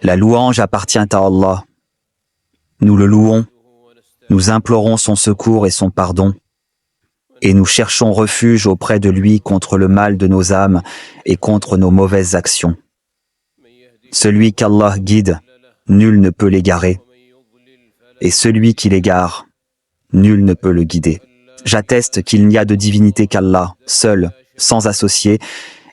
La louange appartient à Allah. Nous le louons, nous implorons son secours et son pardon, et nous cherchons refuge auprès de lui contre le mal de nos âmes et contre nos mauvaises actions. Celui qu'Allah guide, nul ne peut l'égarer, et celui qui l'égare, nul ne peut le guider. J'atteste qu'il n'y a de divinité qu'Allah, seul, sans associé,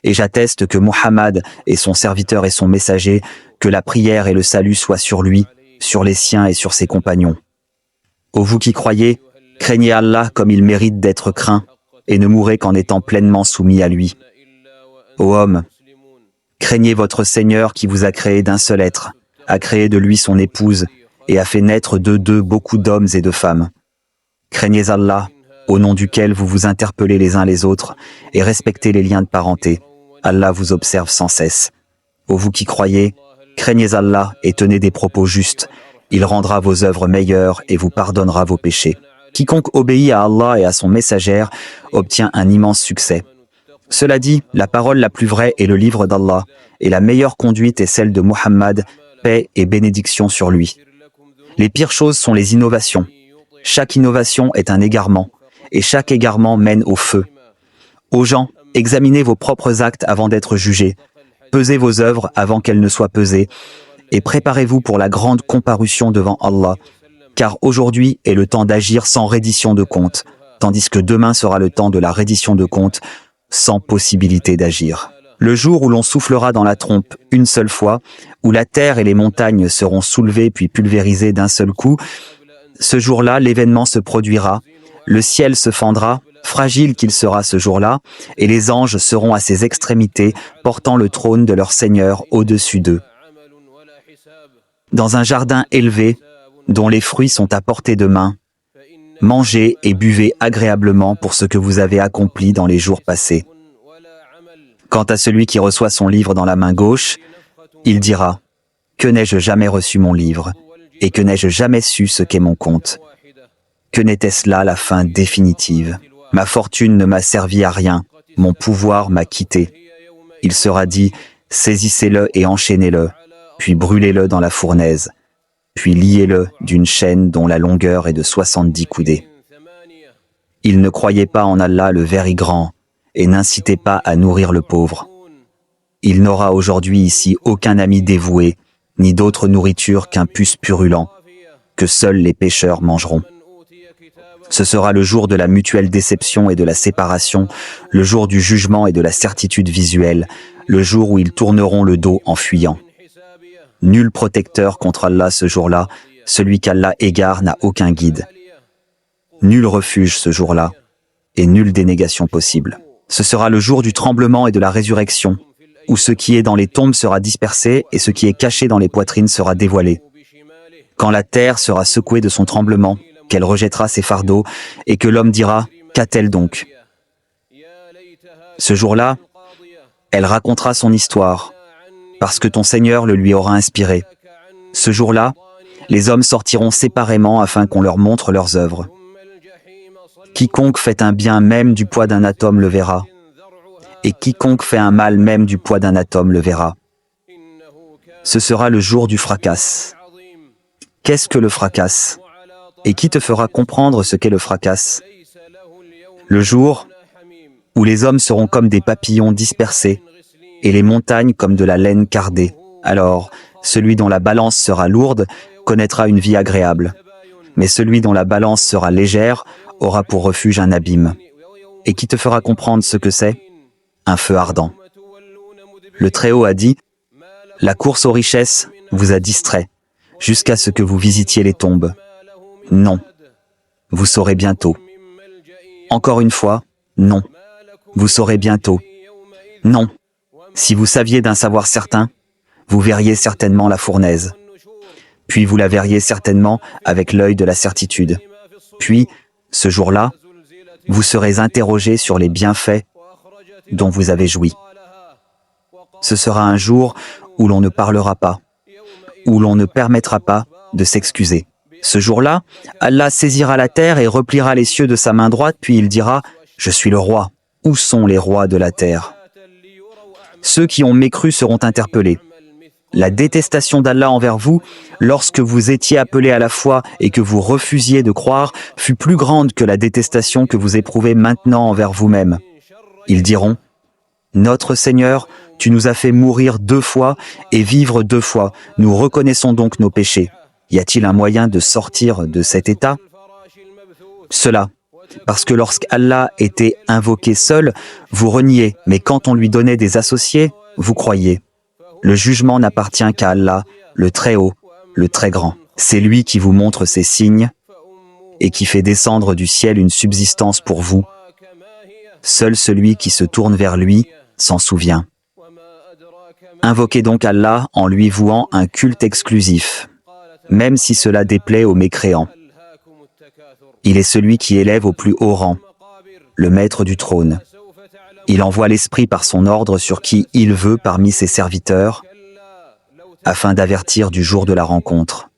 et j'atteste que Muhammad est son serviteur et son messager, que la prière et le salut soient sur lui, sur les siens et sur ses compagnons. Ô vous qui croyez, craignez Allah comme il mérite d'être craint, et ne mourrez qu'en étant pleinement soumis à lui. Ô homme, craignez votre Seigneur qui vous a créé d'un seul être, a créé de lui son épouse, et a fait naître d'eux deux beaucoup d'hommes et de femmes. Craignez Allah, au nom duquel vous vous interpellez les uns les autres, et respectez les liens de parenté. Allah vous observe sans cesse. Ô vous qui croyez, craignez Allah et tenez des propos justes. Il rendra vos œuvres meilleures et vous pardonnera vos péchés. Quiconque obéit à Allah et à son messagère obtient un immense succès. Cela dit, la parole la plus vraie est le livre d'Allah, et la meilleure conduite est celle de Muhammad, paix et bénédiction sur lui. Les pires choses sont les innovations. Chaque innovation est un égarement, et chaque égarement mène au feu. Aux gens, examinez vos propres actes avant d'être jugés, pesez vos œuvres avant qu'elles ne soient pesées, et préparez-vous pour la grande comparution devant Allah, car aujourd'hui est le temps d'agir sans reddition de compte, tandis que demain sera le temps de la reddition de compte, sans possibilité d'agir. Le jour où l'on soufflera dans la trompe une seule fois, où la terre et les montagnes seront soulevées puis pulvérisées d'un seul coup, ce jour-là, l'événement se produira, le ciel se fendra, fragile qu'il sera ce jour-là, et les anges seront à ses extrémités, portant le trône de leur Seigneur au-dessus d'eux. Dans un jardin élevé, dont les fruits sont à portée de main, mangez et buvez agréablement pour ce que vous avez accompli dans les jours passés. Quant à celui qui reçoit son livre dans la main gauche, il dira « Que n'ai-je jamais reçu mon livre, et que n'ai-je jamais su ce qu'est mon compte? Que n'était-ce là la fin définitive? Ma fortune ne m'a servi à rien, mon pouvoir m'a quitté. » Il sera dit « Saisissez-le et enchaînez-le, puis brûlez-le dans la fournaise, puis liez-le d'une chaîne dont la longueur est de 70 coudées. » Il ne croyait pas en Allah le very grand, et n'incitez pas à nourrir le pauvre. Il n'aura aujourd'hui ici aucun ami dévoué, ni d'autre nourriture qu'un puce purulent, que seuls les pécheurs mangeront. Ce sera le jour de la mutuelle déception et de la séparation, le jour du jugement et de la certitude visuelle, le jour où ils tourneront le dos en fuyant. Nul protecteur contre Allah ce jour-là, celui qu'Allah égare n'a aucun guide. Nul refuge ce jour-là, et nulle dénégation possible. Ce sera le jour du tremblement et de la résurrection, où ce qui est dans les tombes sera dispersé et ce qui est caché dans les poitrines sera dévoilé. Quand la terre sera secouée de son tremblement, qu'elle rejettera ses fardeaux, et que l'homme dira « Qu'a-t-elle donc ?» Ce jour-là, elle racontera son histoire, parce que ton Seigneur le lui aura inspiré. Ce jour-là, les hommes sortiront séparément afin qu'on leur montre leurs œuvres. Quiconque fait un bien même du poids d'un atome le verra, et quiconque fait un mal même du poids d'un atome le verra. Ce sera le jour du fracas. Qu'est-ce que le fracas? Et qui te fera comprendre ce qu'est le fracas? Le jour où les hommes seront comme des papillons dispersés, et les montagnes comme de la laine cardée. Alors, celui dont la balance sera lourde connaîtra une vie agréable, mais celui dont la balance sera légère aura pour refuge un abîme. Et qui te fera comprendre ce que c'est? Un feu ardent. Le Très-Haut a dit, la course aux richesses vous a distrait, jusqu'à ce que vous visitiez les tombes. Non. Vous saurez bientôt. Encore une fois, non. Vous saurez bientôt. Non. Si vous saviez d'un savoir certain, vous verriez certainement la fournaise. Puis vous la verriez certainement avec l'œil de la certitude. Puis, ce jour-là, vous serez interrogé sur les bienfaits dont vous avez joui. Ce sera un jour où l'on ne parlera pas, où l'on ne permettra pas de s'excuser. Ce jour-là, Allah saisira la terre et repliera les cieux de sa main droite, puis il dira « Je suis le roi. Où sont les rois de la terre ?» Ceux qui ont mécru seront interpellés. La détestation d'Allah envers vous, lorsque vous étiez appelés à la foi et que vous refusiez de croire, fut plus grande que la détestation que vous éprouvez maintenant envers vous-même. Ils diront, « Notre Seigneur, tu nous as fait mourir 2 fois et vivre 2 fois. Nous reconnaissons donc nos péchés. Y a-t-il un moyen de sortir de cet état ?» Cela, parce que lorsqu'Allah était invoqué seul, vous reniez, mais quand on lui donnait des associés, vous croyiez. Le jugement n'appartient qu'à Allah, le Très-Haut, le Très-Grand. C'est lui qui vous montre ses signes et qui fait descendre du ciel une subsistance pour vous. Seul celui qui se tourne vers lui s'en souvient. Invoquez donc Allah en lui vouant un culte exclusif, même si cela déplaît aux mécréants. Il est celui qui élève au plus haut rang, le maître du trône. Il envoie l'Esprit par son ordre sur qui il veut parmi ses serviteurs, afin d'avertir du jour de la rencontre,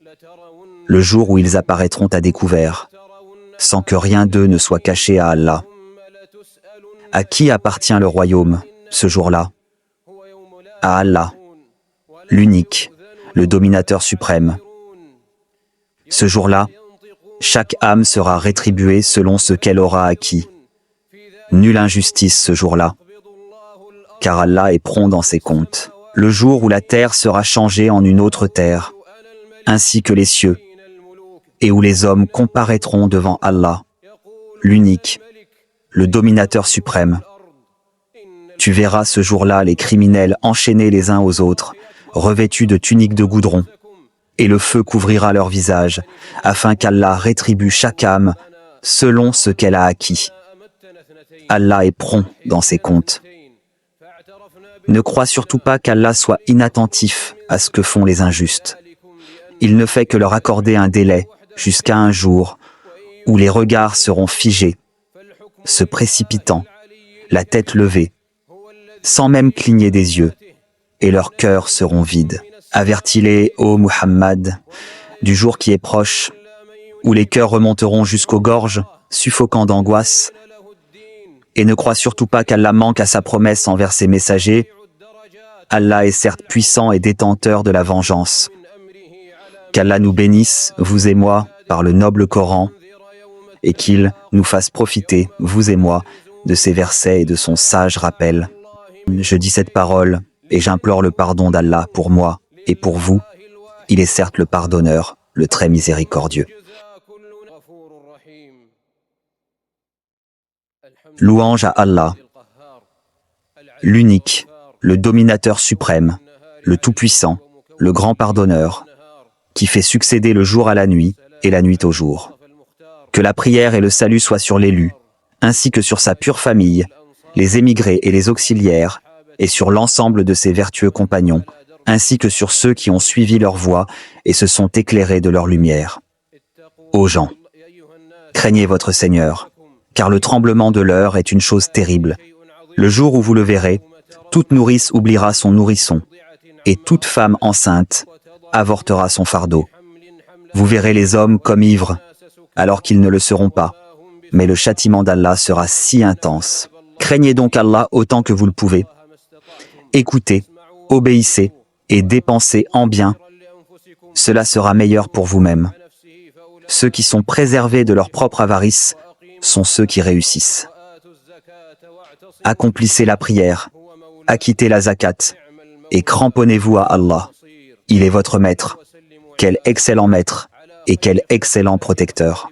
le jour où ils apparaîtront à découvert, sans que rien d'eux ne soit caché à Allah. À qui appartient le royaume, ce jour-là? À Allah, l'unique, le dominateur suprême. Ce jour-là, chaque âme sera rétribuée selon ce qu'elle aura acquis. Nulle injustice ce jour-là, car Allah est prompt dans ses comptes. Le jour où la terre sera changée en une autre terre, ainsi que les cieux, et où les hommes comparaîtront devant Allah, l'unique, le dominateur suprême. Tu verras ce jour-là les criminels enchaînés les uns aux autres, revêtus de tuniques de goudron, et le feu couvrira leur visage, afin qu'Allah rétribue chaque âme selon ce qu'elle a acquis. Allah est prompt dans ses comptes. Ne crois surtout pas qu'Allah soit inattentif à ce que font les injustes. Il ne fait que leur accorder un délai jusqu'à un jour où les regards seront figés, se précipitant, la tête levée, sans même cligner des yeux, et leurs cœurs seront vides. Avertis-les, ô Muhammad, du jour qui est proche, où les cœurs remonteront jusqu'aux gorges, suffocant d'angoisse, et ne crois surtout pas qu'Allah manque à sa promesse envers ses messagers. Allah est certes puissant et détenteur de la vengeance. Qu'Allah nous bénisse, vous et moi, par le noble Coran, et qu'il nous fasse profiter, vous et moi, de ces versets et de son sage rappel. Je dis cette parole, et j'implore le pardon d'Allah pour moi et pour vous. Il est certes le pardonneur, le très miséricordieux. Louange à Allah, l'unique, le dominateur suprême, le tout-puissant, le grand pardonneur, qui fait succéder le jour à la nuit et la nuit au jour. Que la prière et le salut soient sur l'élu, ainsi que sur sa pure famille, les émigrés et les auxiliaires, et sur l'ensemble de ses vertueux compagnons, ainsi que sur ceux qui ont suivi leur voie et se sont éclairés de leur lumière. Ô gens, craignez votre Seigneur, car le tremblement de l'heure est une chose terrible. Le jour où vous le verrez, toute nourrice oubliera son nourrisson, et toute femme enceinte avortera son fardeau. Vous verrez les hommes comme ivres, alors qu'ils ne le seront pas, mais le châtiment d'Allah sera si intense. Craignez donc Allah autant que vous le pouvez. Écoutez, obéissez et dépensez en bien. Cela sera meilleur pour vous-même. Ceux qui sont préservés de leur propre avarice sont ceux qui réussissent. Accomplissez la prière, acquittez la zakat et cramponnez-vous à Allah. Il est votre maître. Quel excellent maître et quel excellent protecteur.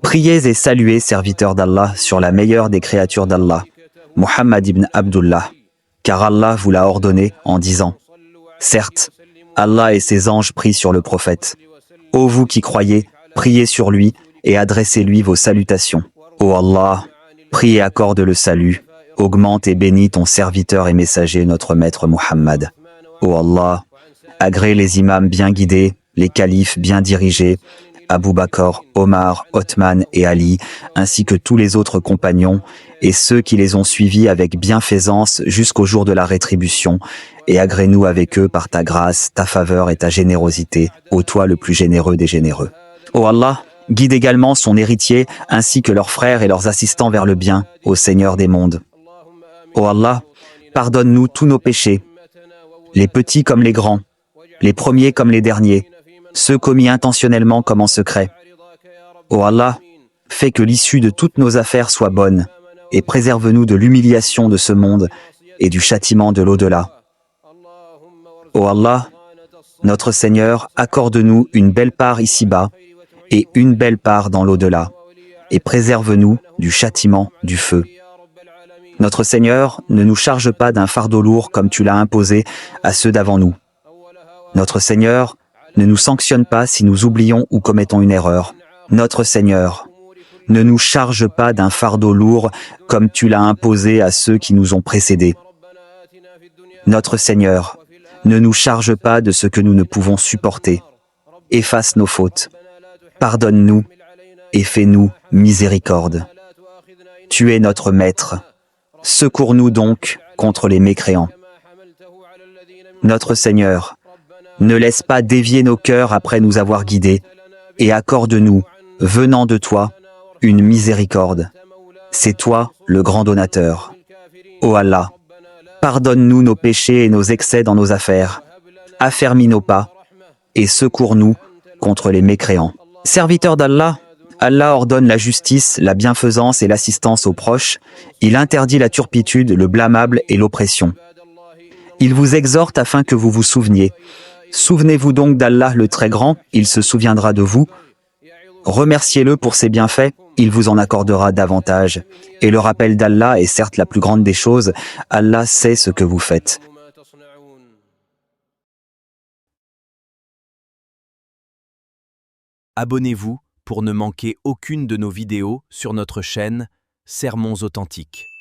Priez et saluez, serviteurs d'Allah, sur la meilleure des créatures d'Allah, Muhammad ibn Abdullah, car Allah vous l'a ordonné en disant « Certes, Allah et ses anges prient sur le prophète. Ô vous qui croyez, priez sur lui et adressez-lui vos salutations. Ô Allah, prie et accorde le salut, augmente et bénis ton serviteur et messager, notre maître Muhammad. Ô Allah, agrée les imams bien guidés, les califes bien dirigés, Abu Bakr, Omar, Othman et Ali, ainsi que tous les autres compagnons, et ceux qui les ont suivis avec bienfaisance jusqu'au jour de la rétribution, et agrée-nous avec eux par ta grâce, ta faveur et ta générosité, ô toi le plus généreux des généreux. Ô Allah, guide également son héritier, ainsi que leurs frères et leurs assistants vers le bien, ô Seigneur des mondes. Ô Allah, pardonne-nous tous nos péchés, les petits comme les grands, les premiers comme les derniers, ceux commis intentionnellement comme en secret. Ô Allah, fais que l'issue de toutes nos affaires soit bonne, et préserve-nous de l'humiliation de ce monde et du châtiment de l'au-delà. Ô Allah, notre Seigneur, accorde-nous une belle part ici-bas et une belle part dans l'au-delà, et préserve-nous du châtiment du feu. Notre Seigneur, ne nous charge pas d'un fardeau lourd comme tu l'as imposé à ceux d'avant nous. Notre Seigneur, ne nous sanctionne pas si nous oublions ou commettons une erreur. Notre Seigneur, ne nous charge pas d'un fardeau lourd comme tu l'as imposé à ceux qui nous ont précédés. Notre Seigneur, ne nous charge pas de ce que nous ne pouvons supporter. Efface nos fautes. Pardonne-nous et fais-nous miséricorde. Tu es notre Maître. Secours-nous donc contre les mécréants. Notre Seigneur, ne laisse pas dévier nos cœurs après nous avoir guidés, et accorde-nous, venant de toi, une miséricorde. C'est toi le grand donateur. Ô Allah, pardonne-nous nos péchés et nos excès dans nos affaires, affermis nos pas, et secours-nous contre les mécréants. Serviteur d'Allah, Allah ordonne la justice, la bienfaisance et l'assistance aux proches. Il interdit la turpitude, le blâmable et l'oppression. Il vous exhorte afin que vous vous souveniez. Souvenez-vous donc d'Allah le Très Grand, il se souviendra de vous. Remerciez-le pour ses bienfaits, il vous en accordera davantage. Et le rappel d'Allah est certes la plus grande des choses. Allah sait ce que vous faites. Abonnez-vous pour ne manquer aucune de nos vidéos sur notre chaîne Sermons authentiques.